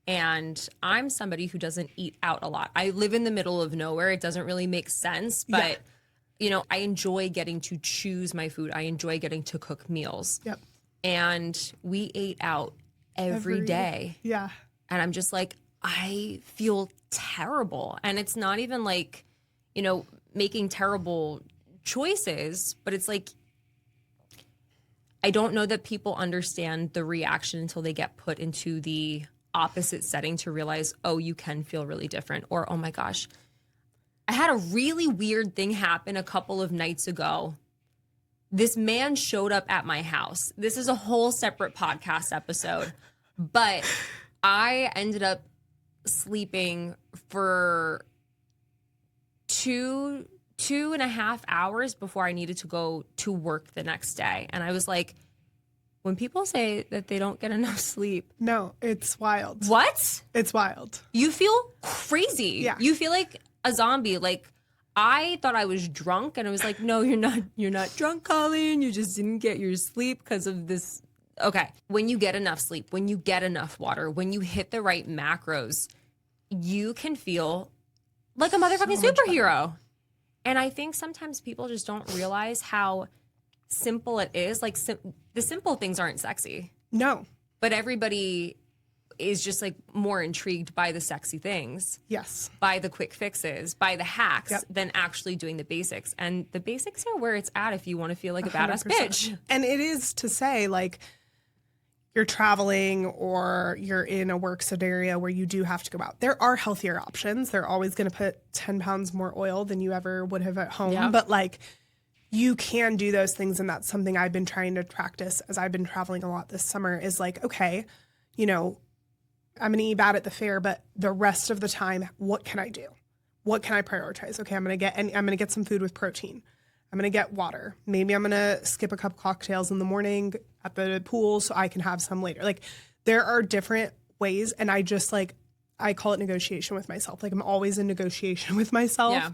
And I'm somebody who doesn't eat out a lot. I live in the middle of nowhere. It doesn't really make sense, but I enjoy getting to choose my food. I enjoy getting to cook meals. Yep. And we ate out every day. Yeah. And I'm just like, I feel terrible. And it's not even like, making terrible choices, but it's like, I don't know that people understand the reaction until they get put into the opposite setting to realize, oh, you can feel really different. Or, oh my gosh, I had a really weird thing happen a couple of nights ago. This man showed up at my house. This is a whole separate podcast episode, but I ended up sleeping for 2.5 hours before I needed to go to work the next day. And I was like, when people say that they don't get enough sleep. No, it's wild. What? It's wild. You feel crazy. Yeah. You feel like a zombie. Like, I thought I was drunk, and I was like, no, you're not. You're not drunk, Colleen. You just didn't get your sleep because of this. Okay. When you get enough sleep, when you get enough water, when you hit the right macros, you can feel like a motherfucking superhero. And I think sometimes people just don't realize how simple it is, like the simple things aren't sexy, No. but everybody is just like more intrigued by the sexy things, Yes. by the quick fixes, by the hacks Yep. than actually doing the basics. And the basics are where it's at if you want to feel like a badass 100%. bitch. And it is to say, like, you're traveling or you're in a work scenario where you do have to go out. There are healthier options. They're always going to put 10 pounds more oil than you ever would have at home. Yeah. But like, you can do those things. And that's something I've been trying to practice as I've been traveling a lot this summer is like, okay, you know, I'm going to eat bad at the fair, but the rest of the time, what can I do? What can I prioritize? Okay, I'm going to get some food with protein. I'm going to get water. Maybe I'm going to skip a cup of cocktails in the morning at the pool so I can have some later. Like, there are different ways. And I just like, I call it negotiation with myself. Like, I'm always in negotiation with myself. Yeah.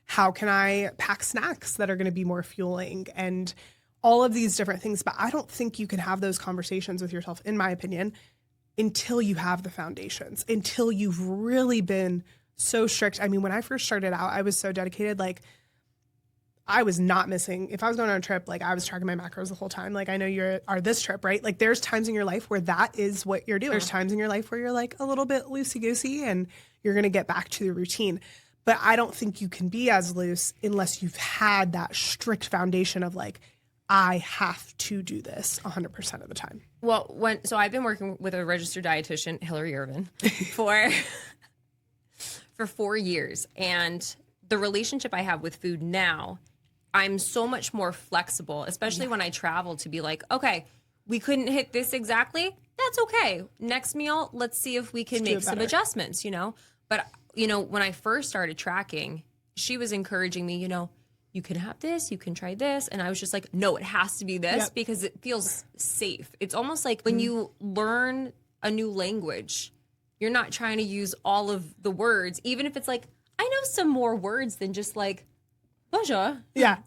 How can I pack snacks that are going to be more fueling and all of these different things? But I don't think you can have those conversations with yourself, in my opinion, until you have the foundations, until you've really been so strict. I mean, when I first started out, I was so dedicated. Like, I was not missing. If I was going on a trip, like, I was tracking my macros the whole time. Like, I know you are this trip, right? Like, there's times in your life where that is what you're doing. There's times in your life where you're like a little bit loosey-goosey and you're going to get back to the routine. But I don't think you can be as loose unless you've had that strict foundation of like, I have to do this 100% of the time. Well, so I've been working with a registered dietitian, Hillary Irvin, for 4 years. And the relationship I have with food now, I'm so much more flexible, especially when I travel, to be like, okay, we couldn't hit this exactly. That's okay. Next meal, let's see if we can make some adjustments, you know? But, you know, when I first started tracking, she was encouraging me, you know, you can have this, you can try this. And I was just like, no, it has to be this because it feels safe. It's almost like when you learn a new language, you're not trying to use all of the words, even if it's like, I know some more words than just like, bonjour. Yeah.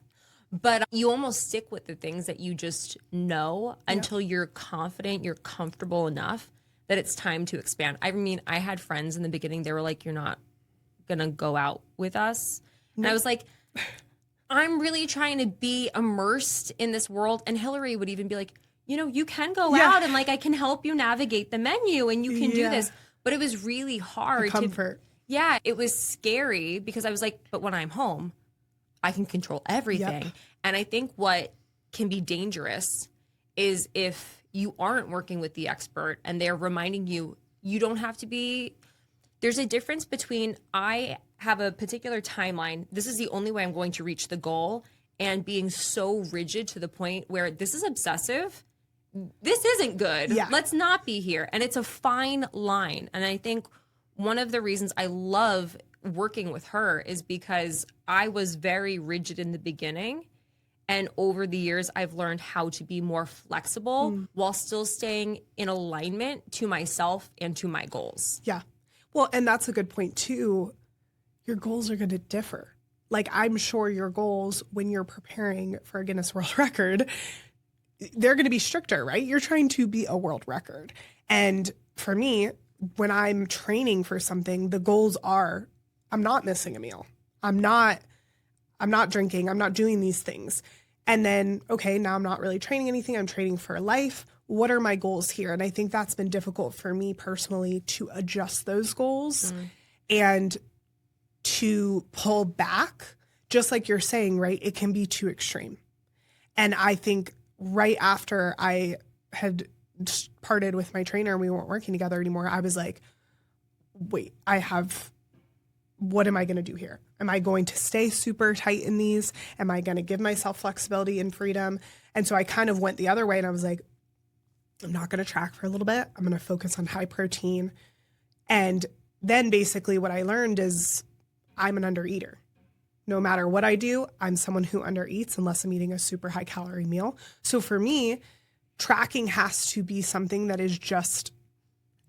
But you almost stick with the things that you just know until you're confident, you're comfortable enough that it's time to expand. I mean, I had friends in the beginning, they were like, you're not going to go out with us. And I was like, I'm really trying to be immersed in this world. And Hillary would even be like, you know, you can go out and like, I can help you navigate the menu and you can do this. But it was really hard. Comfort. It was scary because I was like, but when I'm home, I can control everything. Yep. And I think what can be dangerous is if you aren't working with the expert and they're reminding you, you don't have to be. There's a difference between I have a particular timeline. This is the only way I'm going to reach the goal, and being so rigid to the point where this is obsessive. This isn't good. Yeah. Let's not be here. And it's a fine line. And I think one of the reasons I love working with her is because I was very rigid in the beginning. And over the years, I've learned how to be more flexible while still staying in alignment to myself and to my goals. Yeah. Well, and that's a good point too. Your goals are going to differ. Like, I'm sure your goals when you're preparing for a Guinness World Record, they're going to be stricter, right? You're trying to be a world record. And for me, when I'm training for something, the goals are, I'm not missing a meal. I'm not drinking. I'm not doing these things. And then, okay, now I'm not really training anything. I'm training for life. What are my goals here? And I think that's been difficult for me personally to adjust those goals and to pull back, just like you're saying, right? It can be too extreme. And I think right after I had parted with my trainer and we weren't working together anymore, I was like, wait, what am I going to do here? Am I going to stay super tight in these? Am I going to give myself flexibility and freedom? And so I kind of went the other way and I was like, I'm not going to track for a little bit. I'm going to focus on high protein. And then basically what I learned is I'm an undereater. No matter what I do, I'm someone who undereats unless I'm eating a super high calorie meal. So for me, tracking has to be something that is just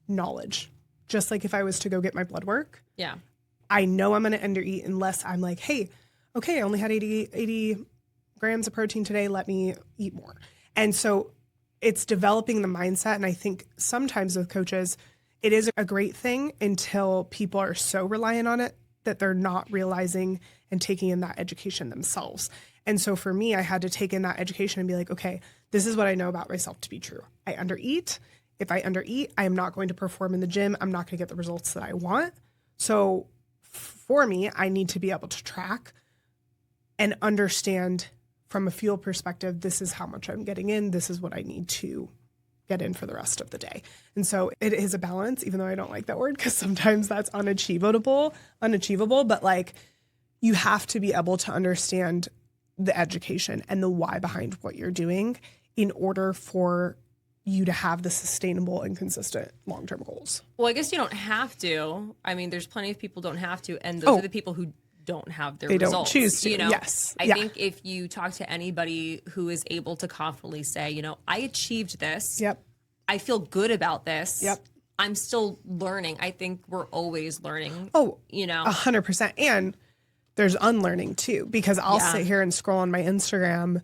knowledge. Just like if I was to go get my blood work. Yeah. I know I'm going to undereat unless I'm like, hey, okay, I only had 80 grams of protein today. Let me eat more. And so it's developing the mindset. And I think sometimes with coaches, it is a great thing until people are so reliant on it that they're not realizing and taking in that education themselves. And so for me, I had to take in that education and be like, okay, this is what I know about myself to be true. I undereat. If I undereat, I am not going to perform in the gym. I'm not going to get the results that I want. So for me, I need to be able to track and understand from a fuel perspective, this is how much I'm getting in. This is what I need to get in for the rest of the day. And so it is a balance, even though I don't like that word because sometimes that's unachievable, but like you have to be able to understand the education and the why behind what you're doing in order for you to have the sustainable and consistent long-term goals. Well, I guess you don't have to. I mean, there's plenty of people don't have to, and those are the people who don't have their results. They don't choose to, you know? Yes. I think if you talk to anybody who is able to confidently say, you know, I achieved this. Yep. I feel good about this. Yep. I'm still learning. I think we're always learning. Oh, you know, 100%. And there's unlearning too, because I'll sit here and scroll on my Instagram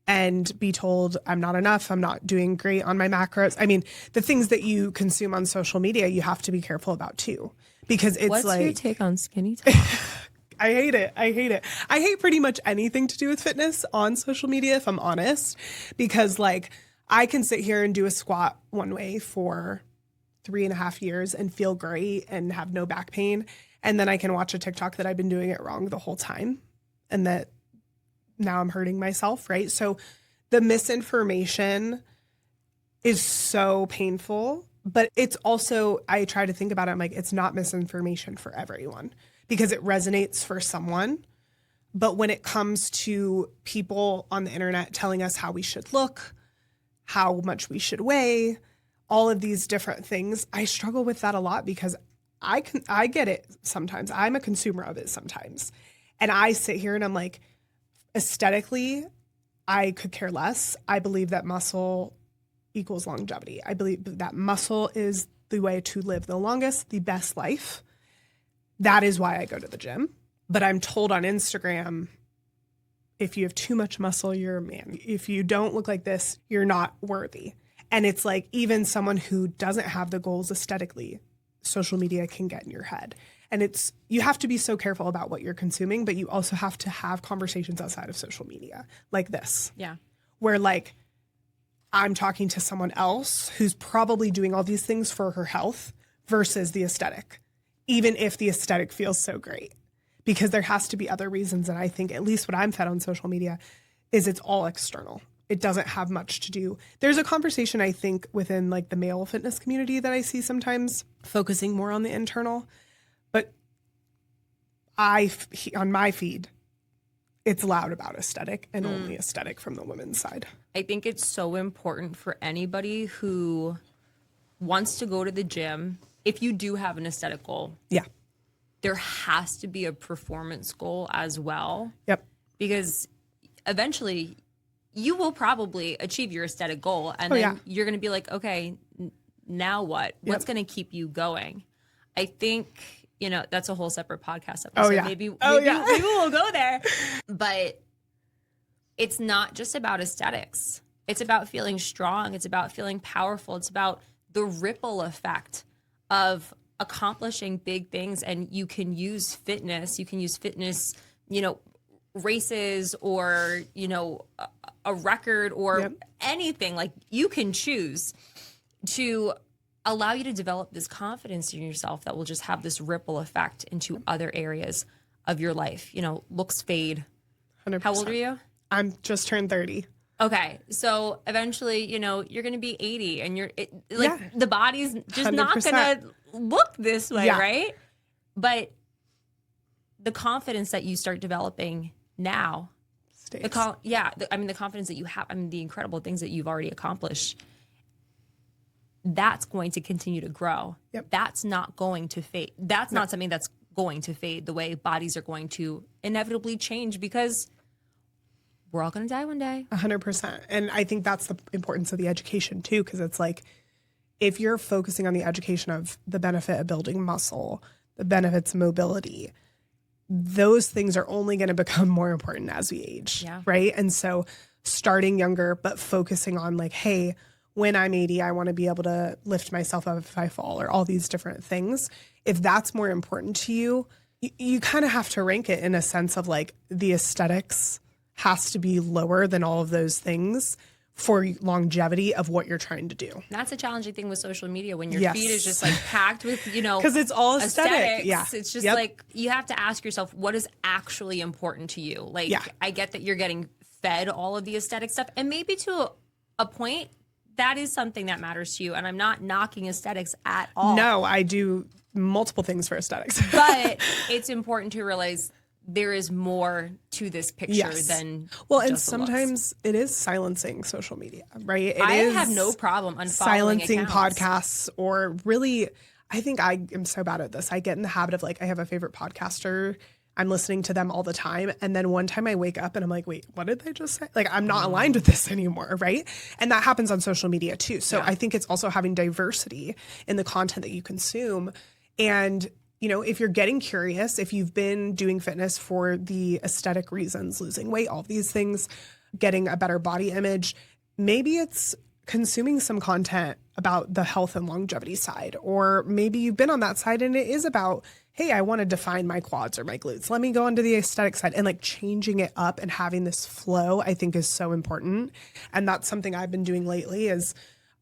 and be told I'm not enough. I'm not doing great on my macros. I mean, the things that you consume on social media, you have to be careful about too, because it's what's like, your take on skinny talk? I hate it. I hate pretty much anything to do with fitness on social media, if I'm honest, because like I can sit here and do a squat one way for 3.5 years and feel great and have no back pain. And then I can watch a TikTok that I've been doing it wrong the whole time and that now I'm hurting myself, right? So the misinformation is so painful, but it's also, I try to think about it, I'm like, it's not misinformation for everyone because it resonates for someone. But when it comes to people on the internet telling us how we should look, how much we should weigh, all of these different things, I struggle with that a lot because I get it sometimes. I'm a consumer of it sometimes. And I sit here and I'm like, aesthetically, I could care less. I believe that muscle equals longevity. I believe that muscle is the way to live the longest, the best life. That is why I go to the gym. But I'm told on Instagram, if you have too much muscle, you're a man. If you don't look like this, you're not worthy. And it's like even someone who doesn't have the goals aesthetically, social media can get in your head. And you have to be so careful about what you're consuming, but you also have to have conversations outside of social media like this. Yeah. Where like I'm talking to someone else who's probably doing all these things for her health versus the aesthetic, even if the aesthetic feels so great. Because there has to be other reasons. And I think at least what I'm fed on social media is it's all external. It doesn't have much to do. There's a conversation, I think, within like the male fitness community that I see sometimes focusing more on the internal. But on my feed, it's loud about aesthetic and only aesthetic from the women's side. I think it's so important for anybody who wants to go to the gym. If you do have an aesthetic goal, there has to be a performance goal as well. Yep. Because eventually you will probably achieve your aesthetic goal and then you're going to be like, okay, now what? What's going to keep you going? I think, you know, that's a whole separate podcast episode. Maybe we'll go there. But it's not just about aesthetics. It's about feeling strong. It's about feeling powerful. It's about the ripple effect of accomplishing big things. And you can use fitness. You know, races or, you know, a record or anything. Like you can choose to allow you to develop this confidence in yourself that will just have this ripple effect into other areas of your life. You know, looks fade. 100%. How old are you? I'm just turned 30. Okay. So eventually, you know, you're going to be 80 and the body's just 100%. Not going to look this way, right? But the confidence that you start developing now, the confidence that you have, the incredible things that you've already accomplished, that's going to continue to grow. Yep. That's not going to fade. That's not something that's going to fade the way bodies are going to inevitably change because we're all going to die one day. 100%. And I think that's the importance of the education too, because it's like, if you're focusing on the education of the benefit of building muscle, the benefits of mobility, those things are only going to become more important as we age, right? And so starting younger, but focusing on like, hey, when I'm 80, I want to be able to lift myself up if I fall or all these different things. If that's more important to you, you kind of have to rank it in a sense of like the aesthetics has to be lower than all of those things for longevity of what you're trying to do. That's a challenging thing with social media when your Yes. feed is just like packed with, Because it's all aesthetic. aesthetics. Yeah. It's just Yep. like you have to ask yourself, what is actually important to you? Like, Yeah. I get that you're getting fed all of the aesthetic stuff, and maybe to a point, that is something that matters to you. And I'm not knocking aesthetics at all. No, I do multiple things for aesthetics. But it's important to realize there is more to this picture Yes. than Well, and just the looks. sometimes it is silencing social media, right? I is have no problem unfollowing silencing accounts. podcasts, or really, I think I am so bad at this. I get in the habit of like, I have a favorite podcaster. I'm listening to them all the time. And then one time I wake up and I'm like, wait, what did they just say? Like, I'm not aligned with this anymore, right? And that happens on social media too. So I think it's also having diversity in the content that you consume. And you know, if you're getting curious, if you've been doing fitness for the aesthetic reasons, losing weight, all of these things, getting a better body image, maybe it's consuming some content about the health and longevity side, or maybe you've been on that side and it is about, hey, I want to define my quads or my glutes. Let me go onto the aesthetic side, and like changing it up and having this flow, I think is so important. And that's something I've been doing lately is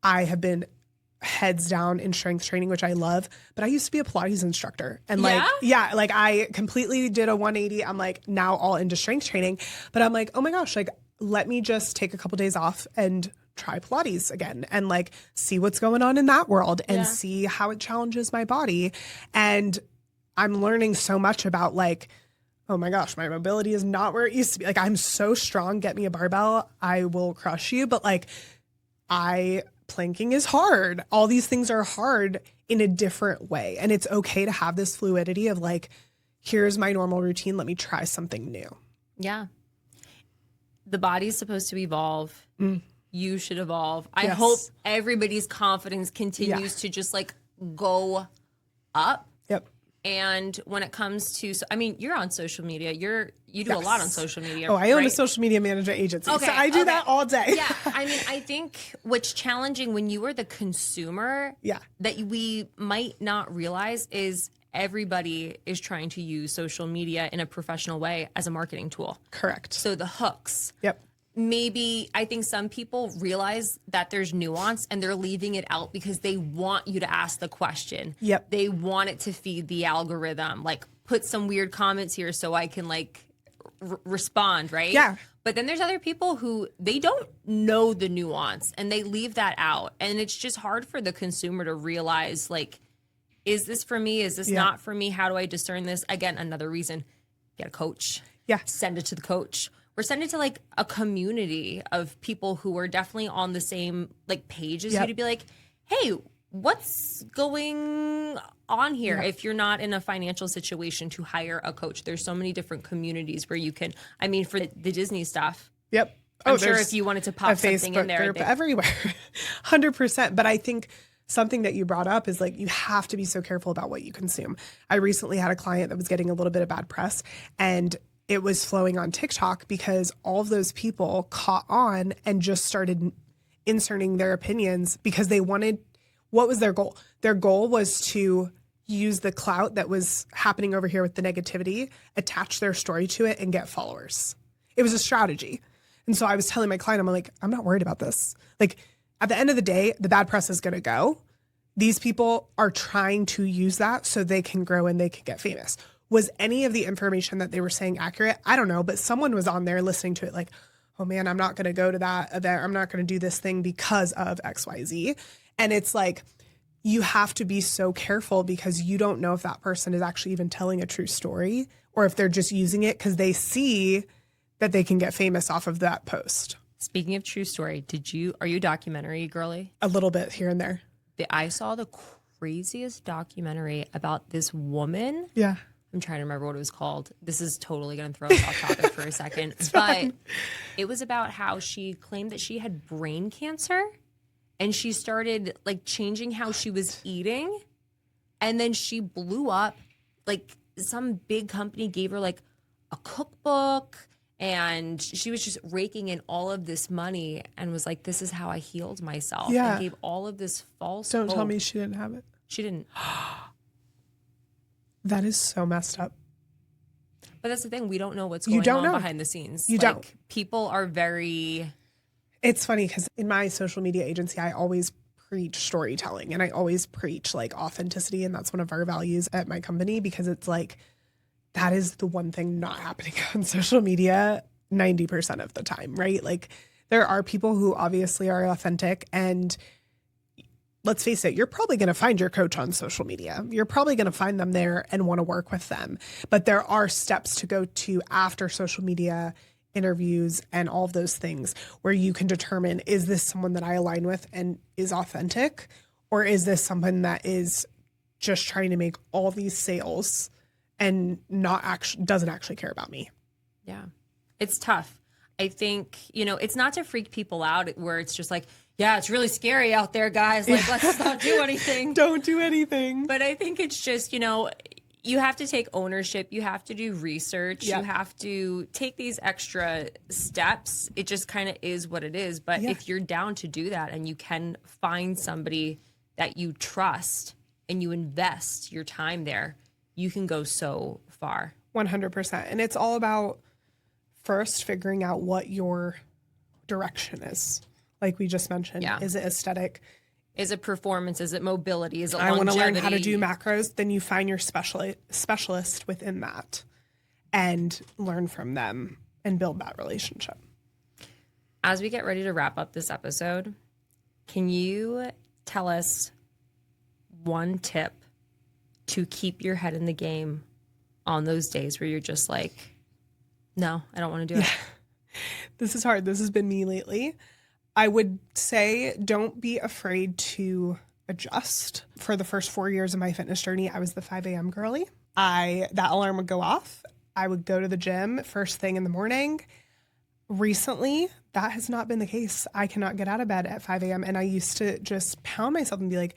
I have been heads down in strength training, which I love, but I used to be a Pilates instructor, and like, like I completely did a 180. I'm like now all into strength training, but I'm like, oh my gosh, like let me just take a couple days off and try Pilates again and like see what's going on in that world and see how it challenges my body. And I'm learning so much about like, oh my gosh, my mobility is not where it used to be. Like I'm so strong, get me a barbell, I will crush you. But like planking is hard. All these things are hard in a different way. And it's okay to have this fluidity of like, here's my normal routine. Let me try something new. Yeah. The body's supposed to evolve. You should evolve. I Yes. hope everybody's confidence continues to just like go up. Yep. And when it comes to, I mean, you're on social media. You do a lot on social media. Oh, I own a right? social media management agency. Okay, So I do okay. that all day. Yeah. I mean, I think what's challenging when you are the consumer that we might not realize is everybody is trying to use social media in a professional way as a marketing tool. Correct. So the hooks. Yep. Maybe I think some people realize that there's nuance and they're leaving it out because they want you to ask the question. Yep. They want it to feed the algorithm. Like put some weird comments here so I can like respond, right? Yeah. But then there's other people who they don't know the nuance and they leave that out. And it's just hard for the consumer to realize like, is this for me? Is this not for me? How do I discern this? Again, another reason, get a coach. Yeah. Send it to the coach. Or send it to like a community of people who are definitely on the same like page as you to be like, hey, what's going on here? If you're not in a financial situation to hire a coach, there's so many different communities where you can, I mean, for the Disney stuff. Yep. I'm sure there's if you wanted to pop a something Facebook in there. group everywhere. 100%. But I think something that you brought up is like, you have to be so careful about what you consume. I recently had a client that was getting a little bit of bad press, and it was flowing on TikTok because all of those people caught on and just started inserting their opinions because they wanted, what was their goal? Their goal was to use the clout that was happening over here with the negativity, attach their story to it, and get followers. It was a strategy. And so I was telling my client, I'm like, I'm not worried about this. Like at the end of the day, the bad press is going to go. These people are trying to use that so they can grow and they can get famous. Was any of the information that they were saying accurate? I don't know, but someone was on there listening to it like, oh man, I'm not going to go to that event. I'm not going to do this thing because of XYZ. And it's like, you have to be so careful because you don't know if that person is actually even telling a true story or if they're just using it because they see that they can get famous off of that post. Speaking of true story, are you a documentary girly? A little bit here and there. I saw the craziest documentary about this woman. Yeah. I'm trying to remember what it was called. This is totally going to throw us off topic for a second. But it was about how she claimed that she had brain cancer and she started like changing how she was eating. And then she blew up. Like some big company gave her like a cookbook and she was just raking in all of this money and was like, this is how I healed myself. Yeah. And gave all of this false Don't hope. tell me she didn't have it. She didn't. That is so messed up. But that's the thing. We don't know what's You going don't on know. behind the scenes. You Like, don't. People are very... It's funny because in my social media agency, I always preach storytelling and I always preach like authenticity. And that's one of our values at my company because it's like, that is the one thing not happening on social media 90% of the time, right? Like there are people who obviously are authentic and let's face it, you're probably going to find your coach on social media. You're probably going to find them there and want to work with them. But there are steps to go to after social media interviews and all of those things where you can determine, is this someone that I align with and is authentic? Or is this someone that is just trying to make all these sales and doesn't actually care about me? Yeah. It's tough. I think, it's not to freak people out where it's just like, yeah, it's really scary out there, guys. Like, let's not do anything. Don't do anything. But I think it's just, you have to take ownership. You have to do research. Yeah. You have to take these extra steps. It just kind of is what it is. But if you're down to do that and you can find somebody that you trust and you invest your time there, you can go so far. 100%. And it's all about first figuring out what your direction is. Like we just mentioned, is it aesthetic? Is it performance? Is it mobility? Is it I want to learn how to longevity? do macros. Then you find your specialist within that and learn from them and build that relationship. As we get ready to wrap up this episode, can you tell us one tip to keep your head in the game on those days where you're just like, no, I don't want to do it? This is hard. This has been me lately. I would say don't be afraid to adjust. For the first 4 years of my fitness journey, I was the 5 a.m. girly. That alarm would go off. I would go to the gym first thing in the morning. Recently, that has not been the case. I cannot get out of bed at 5 a.m. And I used to just pound myself and be like,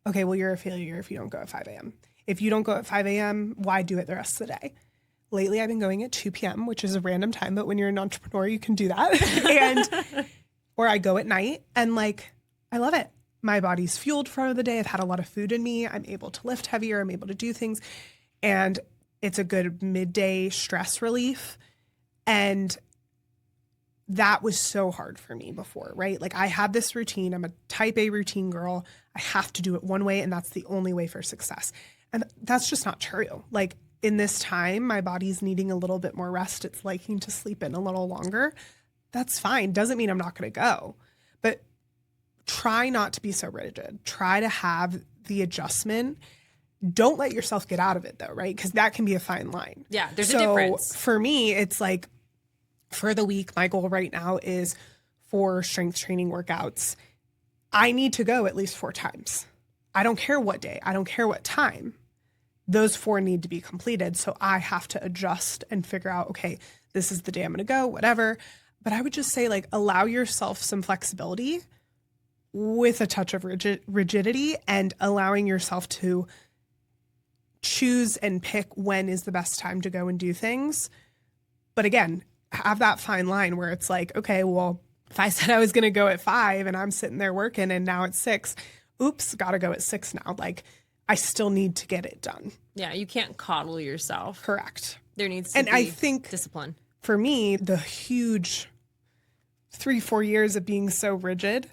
okay, well, you're a failure if you don't go at 5 a.m. If you don't go at 5 a.m., why do it the rest of the day? Lately, I've been going at 2 p.m., which is a random time, but when you're an entrepreneur, you can do that. Or I go at night and like, I love it. My body's fueled for the day. I've had a lot of food in me. I'm able to lift heavier. I'm able to do things. And it's a good midday stress relief. And that was so hard for me before, right? Like I had this routine. I'm a type A routine girl. I have to do it one way and that's the only way for success. And that's just not true. Like in this time, my body's needing a little bit more rest. It's liking to sleep in a little longer. That's fine. Doesn't mean I'm not going to go. But try not to be so rigid. Try to have the adjustment. Don't let yourself get out of it though, right? Because that can be a fine line. Yeah, there's a difference. For me, it's like for the week, my goal right now is 4 strength training workouts. I need to go at least 4 times. I don't care what day. I don't care what time. Those 4 need to be completed. So I have to adjust and figure out, okay, this is the day I'm going to go, whatever. But I would just say like allow yourself some flexibility with a touch of rigidity and allowing yourself to choose and pick when is the best time to go and do things. But again, have that fine line where it's like, okay, well, if I said I was going to go at 5 and I'm sitting there working and now it's 6, oops, got to go at 6 now. Like I still need to get it done. Yeah, you can't coddle yourself. Correct. There needs to be I think discipline. For me, the huge 3-4 years of being so rigid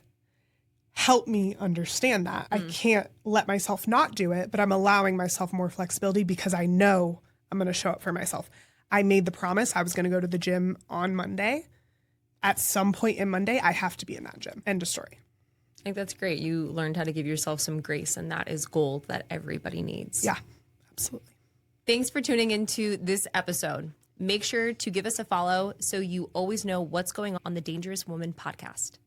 helped me understand that. I can't let myself not do it, but I'm allowing myself more flexibility because I know I'm going to show up for myself. I made the promise I was going to go to the gym on Monday. At some point in Monday, I have to be in that gym. End of story. I think that's great. You learned how to give yourself some grace, and that is gold that everybody needs. Yeah, absolutely. Thanks for tuning into this episode. Make sure to give us a follow so you always know what's going on the Dangerous Woman podcast.